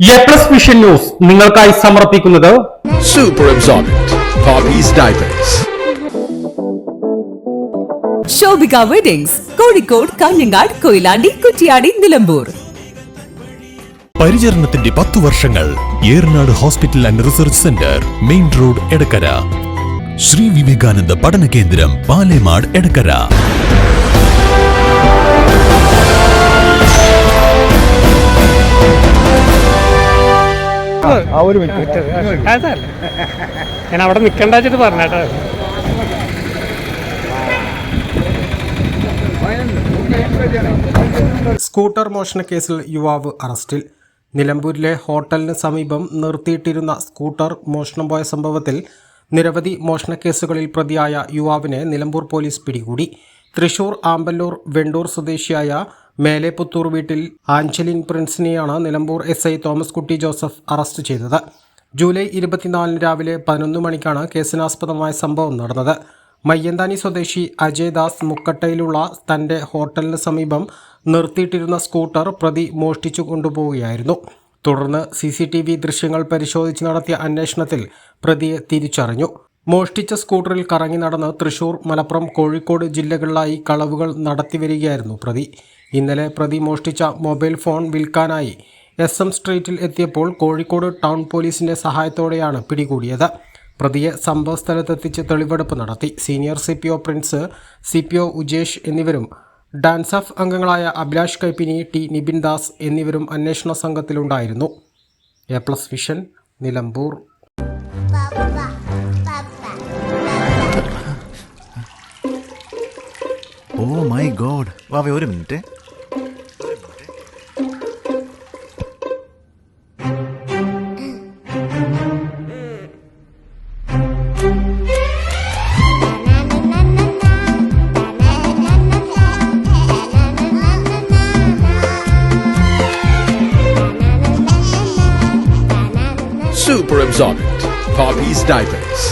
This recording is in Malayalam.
എ+ വിഷൻ ന്യൂസ് നിങ്ങൾക്കായി സമർപ്പിക്കുന്നത് Super Absorbent Poppy's Diapers. Shobhika weddings Kozhikode, Kanhangad, Koyilandy, Kuttiyadi, Nilambur. പരിചരണത്തിന്റെ 10 വർഷങ്ങൾ Eranad hospital and research centre, main road, Edakkara. Sree Vivekananda പഠന കേന്ദ്രം, പാലേമാട്, എടക്കര. ഞാൻ അവിടെ നിൽക്കണ്ട വെച്ചിട്ട് പറഞ്ഞേട്ടോ. സ്കൂട്ടർ മോഷണ കേസിൽ യുവാവ് അറസ്റ്റിൽ. നിലമ്പൂരിലെ ഹോട്ടലിന് സമീപം നിർത്തിയിട്ടിരുന്ന സ്കൂട്ടർ മോഷണം പോയ സംഭവത്തിൽ നിരവധി മോഷണ കേസുകളിൽ പ്രതിയായ യുവാവിനെ നിലമ്പൂർ പോലീസ് പിടികൂടി. തൃശൂർ ആമ്പല്ലൂർ വെണ്ടൂർ സ്വദേശിയായ മേലെപുത്തൂർ വീട്ടിൽ ആഞ്ചലിൻ പ്രിൻസിനെയാണ് നിലമ്പൂർ SI തോമസ് കുട്ടി ജോസഫ് അറസ്റ്റ് ചെയ്തത്. ജൂലൈ 24 രാവിലെ 11 മണിക്കാണ് കേസിനാസ്പദമായ സംഭവം നടന്നത്. മയ്യന്താനി സ്വദേശി അജയ് ദാസ് മുക്കട്ടയിലുള്ള തൻ്റെ ഹോട്ടലിന് സമീപം നിർത്തിയിട്ടിരുന്ന സ്കൂട്ടർ പ്രതി മോഷ്ടിച്ചു കൊണ്ടുപോവുകയായിരുന്നു. തുടർന്ന് CCTV ദൃശ്യങ്ങൾ പരിശോധിച്ച് നടത്തിയ അന്വേഷണത്തിൽ പ്രതിയെ തിരിച്ചറിഞ്ഞു. മോഷ്ടിച്ച സ്കൂട്ടറിൽ കറങ്ങി നടന്ന് തൃശൂർ, മലപ്പുറം, കോഴിക്കോട് ജില്ലകളിലായി കളവുകൾ നടത്തിവരികയായിരുന്നു പ്രതി. ഇന്നലെ പ്രതി മോഷ്ടിച്ച മൊബൈൽ ഫോൺ വിൽക്കാനായി SM സ്ട്രീറ്റിൽ എത്തിയപ്പോൾ കോഴിക്കോട് ടൗൺ പോലീസിന്റെ സഹായത്തോടെയാണ് പിടികൂടിയത്. പ്രതിയെ സംഭവസ്ഥലത്തെത്തിച്ച് തെളിവെടുപ്പ് നടത്തി. Senior CPO Prince, CPO Ujesh എന്നിവരും ഡാൻസ് ഓഫ് അംഗങ്ങളായ അഭിലാഷ് കൈപ്പിനി, T നിബിൻ ദാസ് എന്നിവരും അന്വേഷണ സംഘത്തിലുണ്ടായിരുന്നു. എ+ vision, Nilambur. Oh my God! വാവേ ഒരു minute. Super Absorbent Poppy's Diapers.